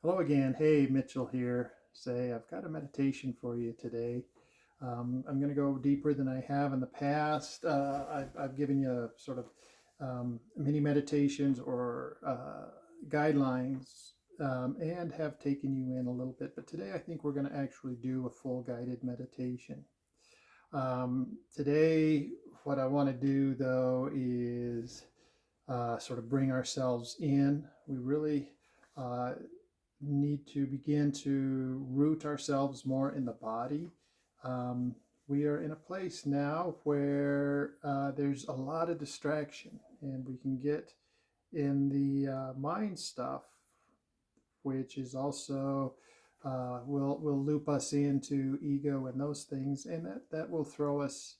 Hello again. Hey, Mitchell here. I've got a meditation for you today. I'm going to go deeper than I have in the past. I've given you sort of mini meditations or guidelines and have taken you in a little bit. But today I think we're going to actually do a full guided meditation. Today, what I want to do though is sort of bring ourselves in. We really uh, need to begin to root ourselves more in the body. Um, we are in a place now where there's a lot of distraction, and we can get in the mind stuff, which is also will loop us into ego and those things, and that will throw us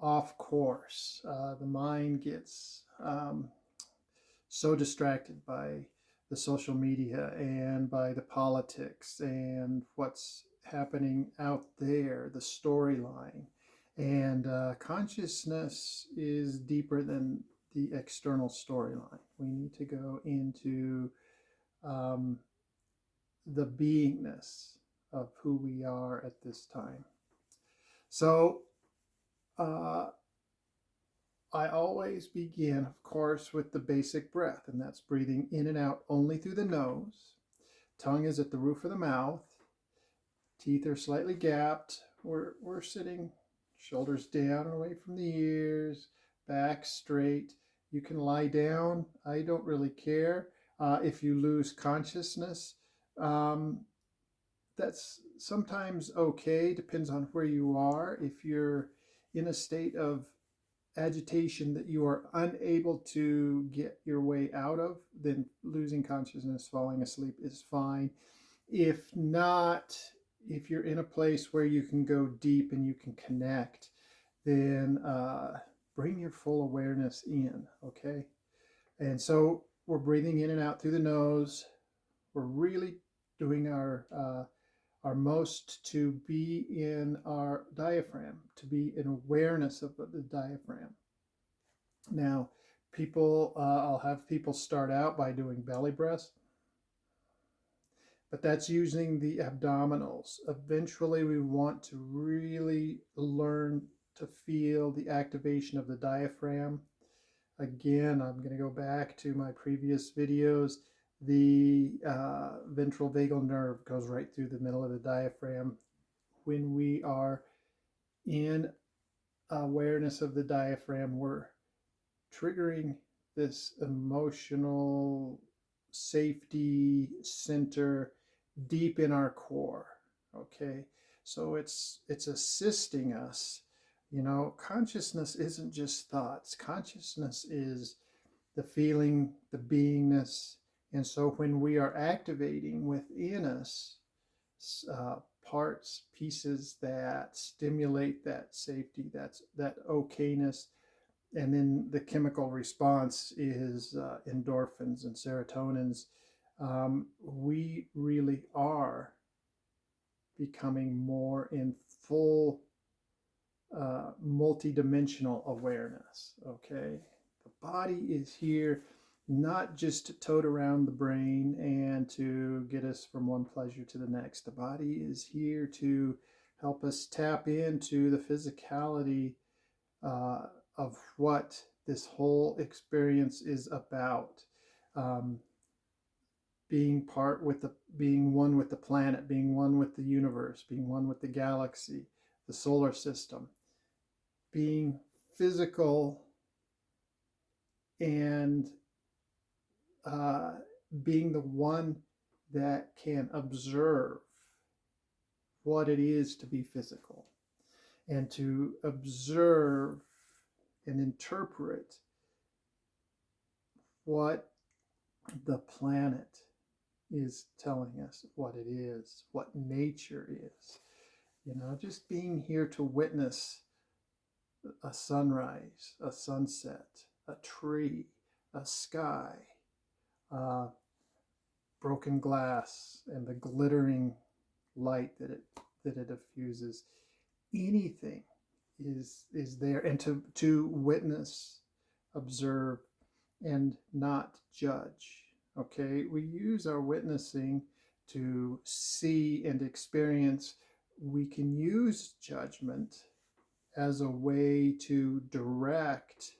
off course. The mind gets so distracted by the social media and by the politics and what's happening out there, the storyline. And consciousness is deeper than the external storyline. We need to go into um, the beingness of who we are at this time. So, uh, I always begin, of course, with the basic breath, and that's breathing in and out only through the nose. Tongue is at the roof of the mouth. Teeth are slightly gapped. We're sitting shoulders down and away from the ears, back straight. You can lie down. I don't really care. If you lose consciousness, um, that's sometimes okay. Depends on where you are. If you're in a state of agitation that you are unable to get your way out of, then losing consciousness, falling asleep is fine. If not, if you're in a place where you can go deep and you can connect, then bring your full awareness in, okay? And so we're breathing in and out through the nose. We're really doing our most to be in our diaphragm, to be in awareness of the diaphragm. Now, I'll have people start out by doing belly breaths, but that's using the abdominals. Eventually, we want to really learn to feel the activation of the diaphragm. Again, I'm going to go back to my previous videos. The ventral vagal nerve goes right through the middle of the diaphragm. When we are in awareness of the diaphragm, we're triggering this emotional safety center deep in our core. Okay, so it's assisting us. Consciousness isn't just thoughts. Consciousness is the feeling, the beingness. And so when we are activating within us uh, parts, pieces that stimulate that safety, that okayness, and then the chemical response is endorphins and serotonins. We really are becoming more in full multidimensional awareness. Okay, the body is here not just to tote around the brain and to get us from one pleasure to the next. The body is here to help us tap into the physicality uh, of what this whole experience is about. Um, being one with the planet, being one with the universe, being one with the galaxy, the solar system, being physical and uh, being the one that can observe what it is to be physical and to observe and interpret what the planet is telling us, what it is, what nature is. Just being here to witness a sunrise, a sunset, a tree, a sky, uh, broken glass, and the glittering light that it diffuses. Anything is there, and to witness, observe, and not judge. Okay, we use our witnessing to see and experience, we can use judgment as a way to direct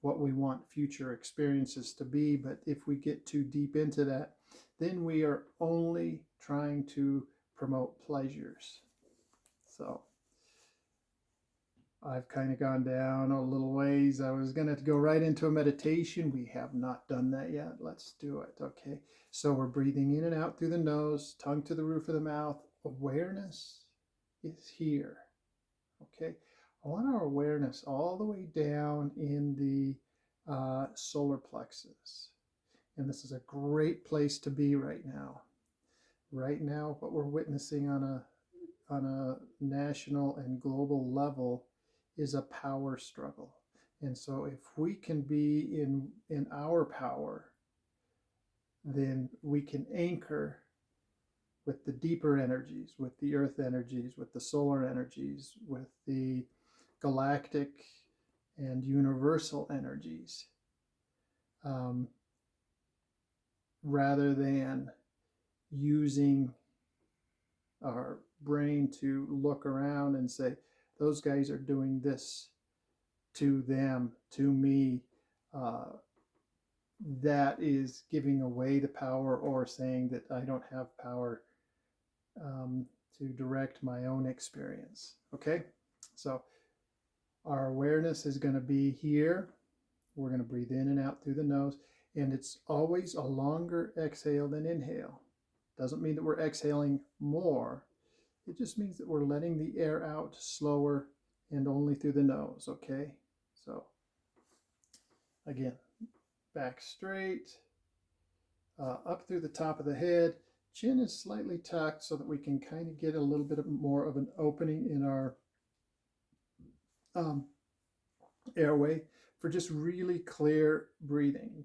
what we want future experiences to be. But if we get too deep into that, then we are only trying to promote pleasures. So I've kind of gone down a little ways. I was going to go right into a meditation. We have not done that yet. Let's do it. Okay. So we're breathing in and out through the nose, tongue to the roof of the mouth. Awareness is here. Okay. I want our awareness all the way down in the solar plexus. And this is a great place to be right now. Right now, what we're witnessing on a national and global level is a power struggle. And so if we can be in our power, then we can anchor with the deeper energies, with the earth energies, with the solar energies, with the galactic and universal energies, rather than using our brain to look around and say, those guys are doing this to them, to me. That is giving away the power, or saying that I don't have power to direct my own experience. Okay, so our awareness is going to be here. We're going to breathe in and out through the nose, and it's always a longer exhale than inhale. Doesn't mean that we're exhaling more. It just means that we're letting the air out slower and only through the nose. Okay, so again, back straight, up through the top of the head. Chin is slightly tucked so that we can kind of get a little bit more of an opening in our airway for just really clear breathing.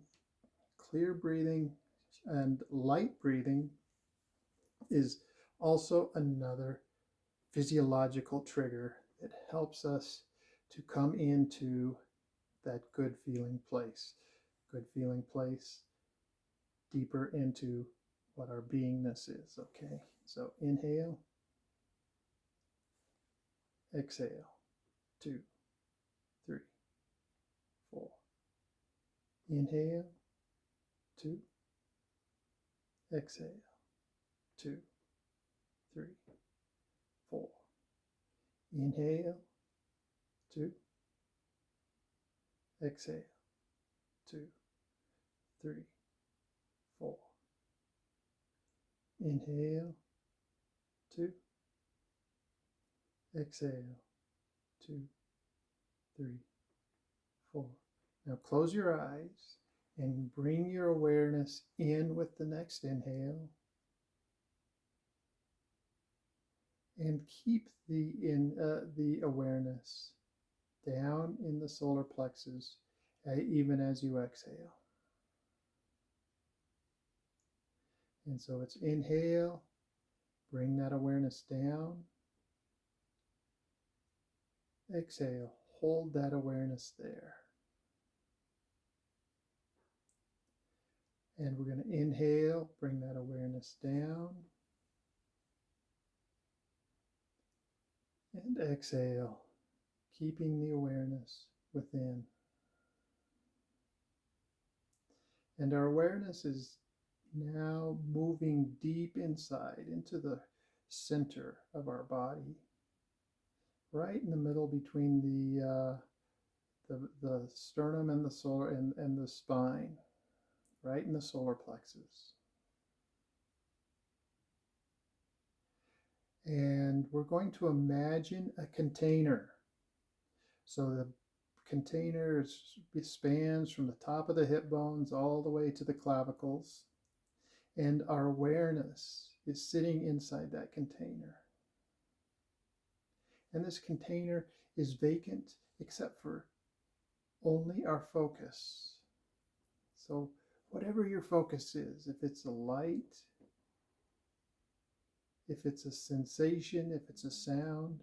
Clear breathing and light breathing is also another physiological trigger that helps us to come into that good feeling place. Good feeling place, deeper into what our beingness is. Okay, so inhale, exhale, 2, 3, 4. Inhale, 2, exhale, 2, 3, 4. Inhale, 2, exhale, 2, 3, 4. Inhale, 2, exhale, 2, 3, 4. Now close your eyes and bring your awareness in with the next inhale. And keep the awareness down in the solar plexus even as you exhale. And so it's inhale, bring that awareness down. Exhale, hold that awareness there. And we're going to inhale, bring that awareness down. And exhale, keeping the awareness within. And our awareness is now moving deep inside into the center of our body, right in the middle between the sternum and the solar and the spine, right in the solar plexus. And we're going to imagine a container. So the container spans from the top of the hip bones all the way to the clavicles. And our awareness is sitting inside that container. And this container is vacant except for only our focus. So whatever your focus is, if it's a light, if it's a sensation, if it's a sound,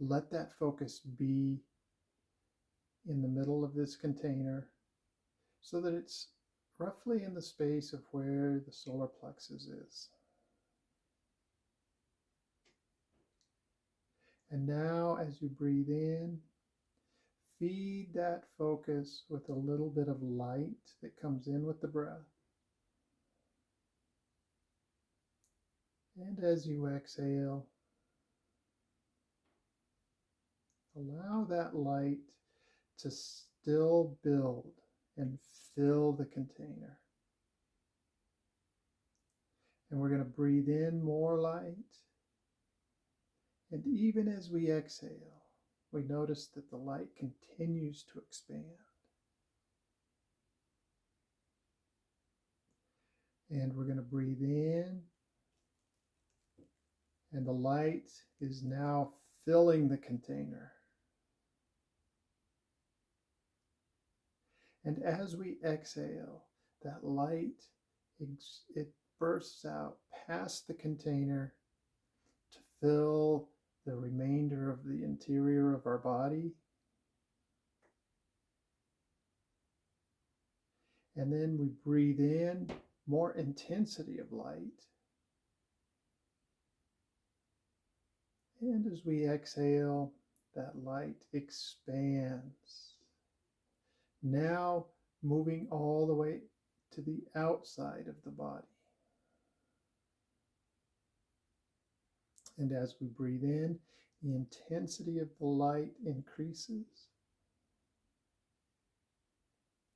let that focus be in the middle of this container so that it's roughly in the space of where the solar plexus is. And now as you breathe in, feed that focus with a little bit of light that comes in with the breath. And as you exhale, allow that light to still build and fill the container. And we're going to breathe in more light. And even as we exhale, we notice that the light continues to expand. And we're going to breathe in, and the light is now filling the container. And as we exhale, that light, it bursts out past the container to fill the remainder of the interior of our body. And then we breathe in more intensity of light. And as we exhale, that light expands. Now moving all the way to the outside of the body. And as we breathe in, the intensity of the light increases.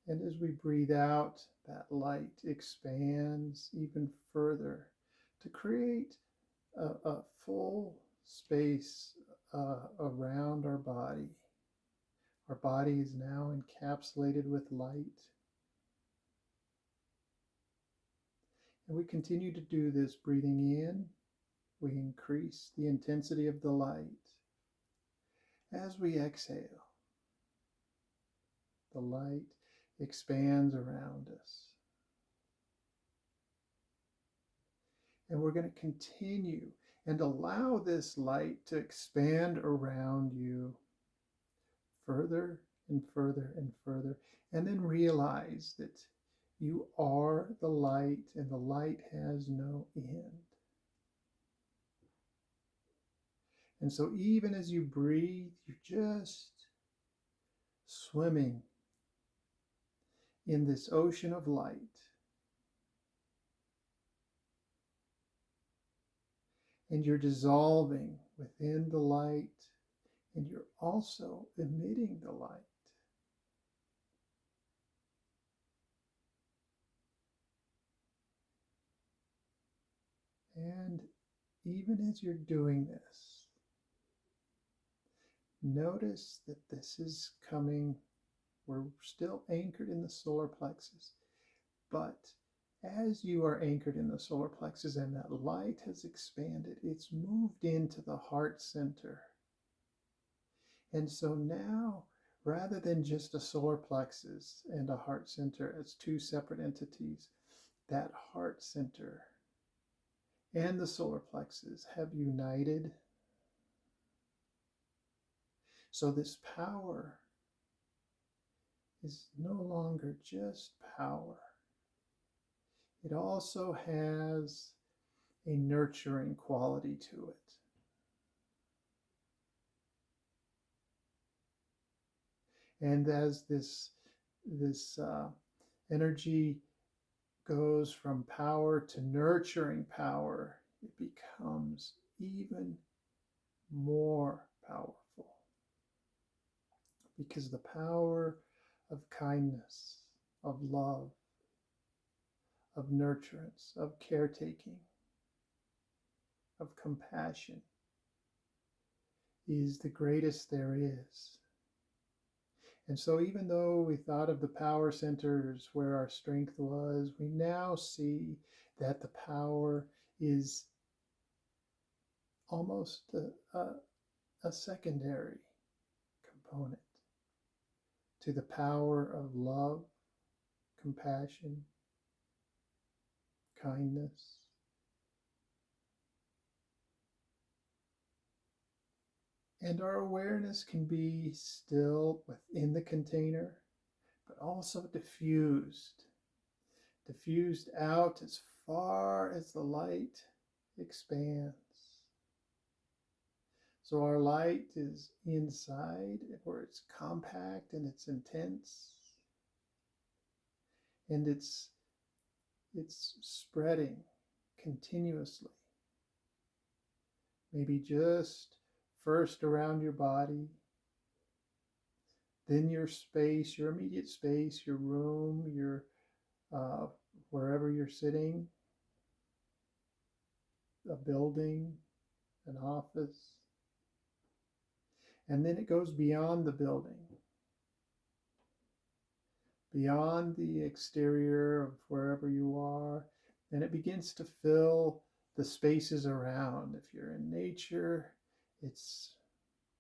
And as we breathe out, that light expands even further to create a full space around our body. Our body is now encapsulated with light. And we continue to do this, breathing in. We increase the intensity of the light. As we exhale, the light expands around us. And we're going to continue and allow this light to expand around you further and further and further, and then realize that you are the light and the light has no end. And so even as you breathe, you're just swimming in this ocean of light. And you're dissolving within the light, and you're also emitting the light. And even as you're doing this, notice that this is coming, we're still anchored in the solar plexus, but as you are anchored in the solar plexus and that light has expanded, it's moved into the heart center. And so now, rather than just a solar plexus and a heart center as two separate entities, that heart center and the solar plexus have united. So this power is no longer just power. It also has a nurturing quality to it. And as this energy goes from power to nurturing power, it becomes even more powerful. Because the power of kindness, of love, of nurturance, of caretaking, of compassion is the greatest there is. And so even though we thought of the power centers where our strength was, we now see that the power is almost a secondary component to the power of love, compassion, kindness. And our awareness can be still within the container, but also diffused diffused out as far as the light expands. So our light is inside, where it's compact and it's intense, and it's spreading continuously. Maybe just first around your body, then your space, your immediate space, your room, your wherever you're sitting, a building, an office, and then it goes beyond the building, beyond the exterior of wherever you are, and it begins to fill the spaces around. If you're in nature, it's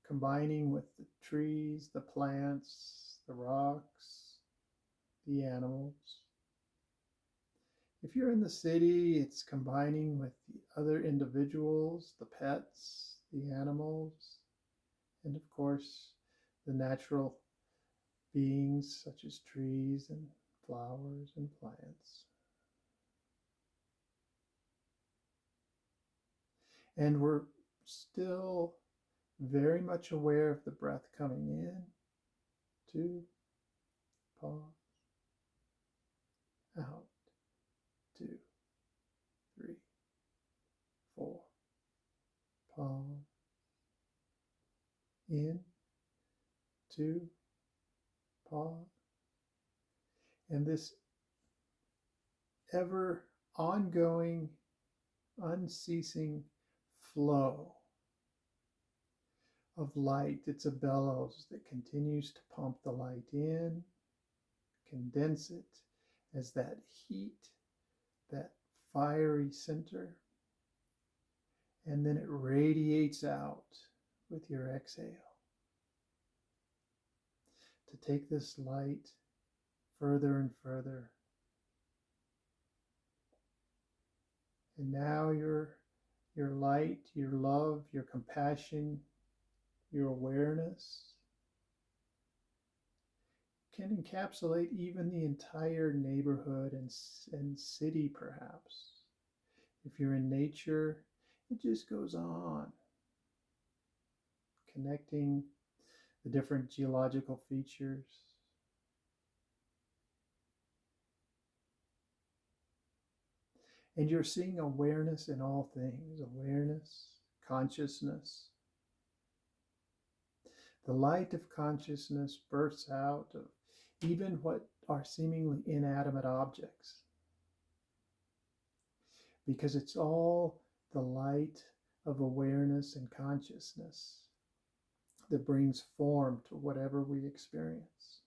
combining with the trees, the plants, the rocks, the animals. If you're in the city, it's combining with the other individuals, the pets, the animals, and of course, the natural beings such as trees and flowers and plants. And we're still very much aware of the breath coming in, 2, pause, out, 2, 3, 4, pause, in, 2, pause, and this ever ongoing, unceasing flow of light. It's a bellows that continues to pump the light in, condense it as that heat, that fiery center, and then it radiates out with your exhale to take this light further and further. And now your light, your love, your compassion, your awareness can encapsulate even the entire neighborhood and city, perhaps. If you're in nature, it just goes on, connecting the different geological features. And you're seeing awareness in all things, awareness, consciousness. The light of consciousness bursts out of even what are seemingly inanimate objects, because it's all the light of awareness and consciousness that brings form to whatever we experience.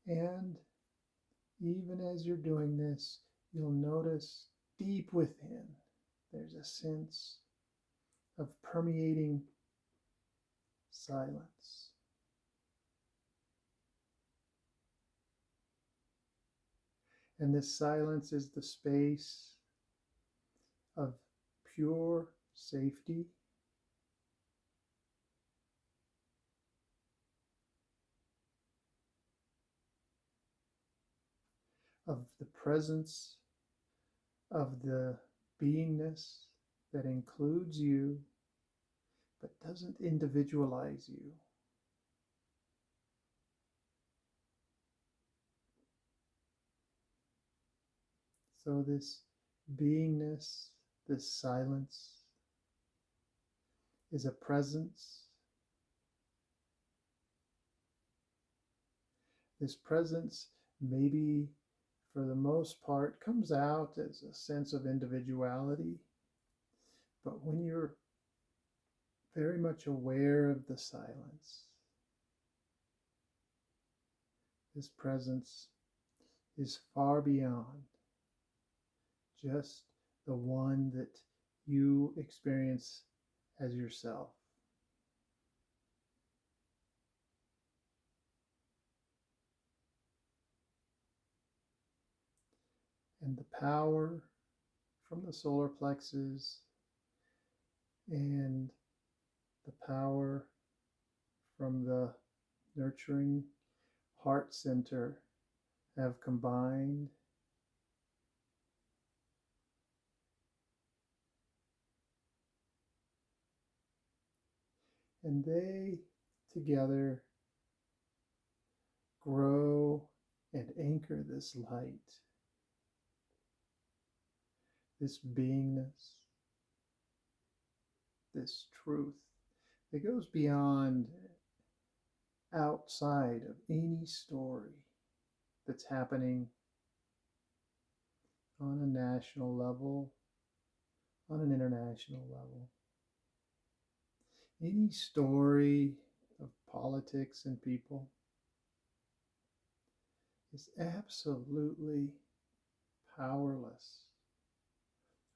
And even as you're doing this, you'll notice deep within, there's a sense of permeating silence. And this silence is the space of pure safety, of the presence of the beingness that includes you but doesn't individualize you. So this beingness, this silence, is a presence. This presence, maybe for the most part, comes out as a sense of individuality. But when you're very much aware of the silence, this presence is far beyond just the one that you experience as yourself. And the power from the solar plexus and the power from the nurturing heart center have combined. And they together grow and anchor this light, this beingness, this truth that goes beyond, outside of any story that's happening on a national level, on an international level. Any story of politics and people is absolutely powerless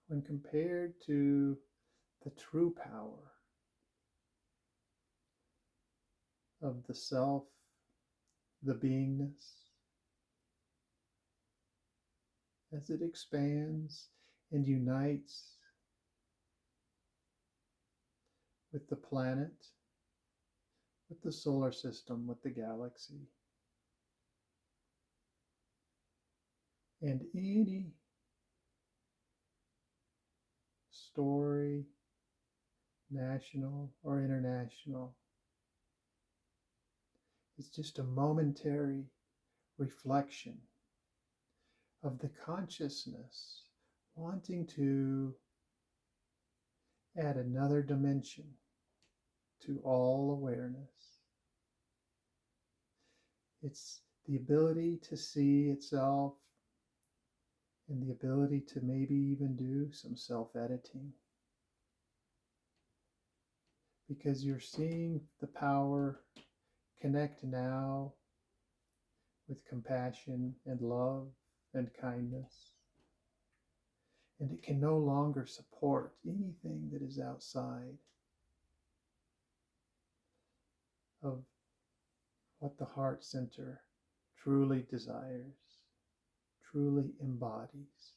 when compared to the true power of the self, the beingness, as it expands and unites with the planet, with the solar system, with the galaxy. And any story, national or international, is just a momentary reflection of the consciousness wanting to add another dimension to all awareness. It's the ability to see itself and the ability to maybe even do some self-editing. Because you're seeing the power connect now with compassion and love and kindness. And it can no longer support anything that is outside of what the heart center truly desires, truly embodies.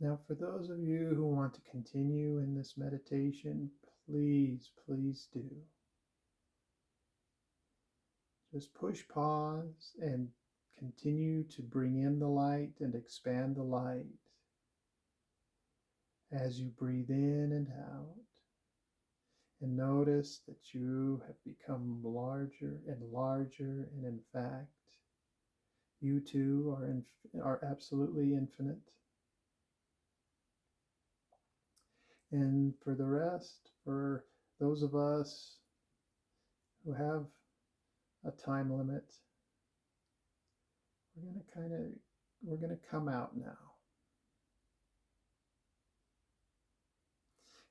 Now, for those of you who want to continue in this meditation, please, please do. Just push pause and continue to bring in the light and expand the light as you breathe in and out. And notice that you have become larger and larger, and in fact, you too are absolutely infinite. And for the rest, for those of us who have a time limit, we're going to come out now.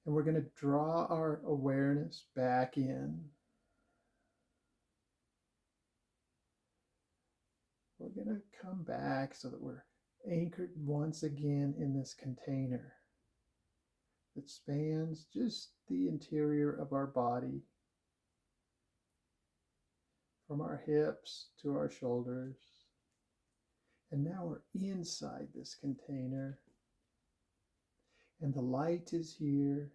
And we're going to draw our awareness back in. We're going to come back so that we're anchored once again in this container that spans just the interior of our body, from our hips to our shoulders. And now we're inside this container, and the light is here,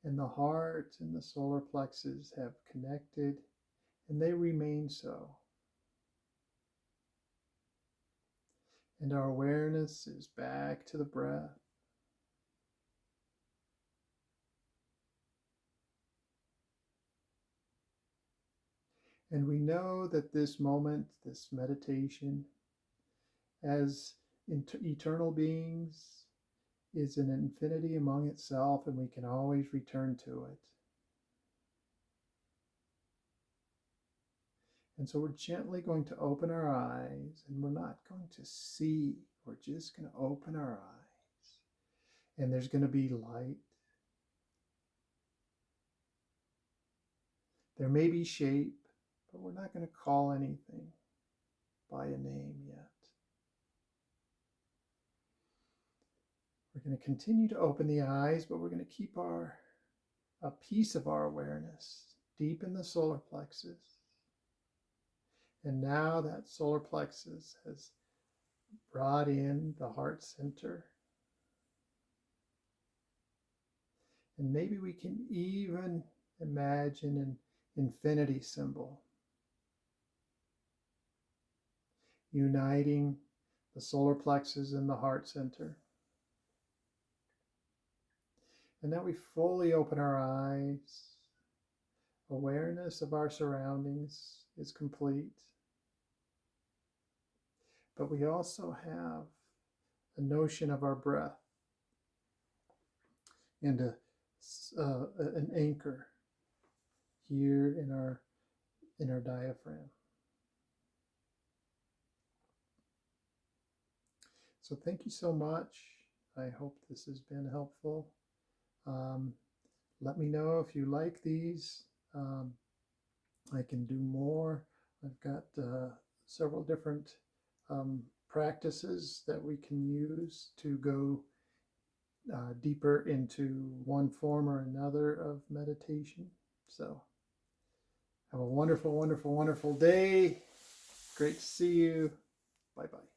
and the heart and the solar plexus have connected, and they remain so. And our awareness is back to the breath. And we know that this moment, this meditation, as eternal beings, is an infinity among itself, and we can always return to it. And so we're gently going to open our eyes, and we're not going to see, we're just going to open our eyes. And there's going to be light. There may be shape, but we're not going to call anything by a name yet. We're going to continue to open the eyes, but we're going to keep a piece of our awareness deep in the solar plexus. And now that solar plexus has brought in the heart center. And maybe we can even imagine an infinity symbol uniting the solar plexus and the heart center. And now we fully open our eyes. Awareness of our surroundings is complete. But we also have a notion of our breath and an anchor here in our diaphragm. So thank you so much. I hope this has been helpful. Let me know if you like these. I can do more. I've got several different practices that we can use to go deeper into one form or another of meditation. So have a wonderful, wonderful, wonderful day. Great to see you. Bye-bye.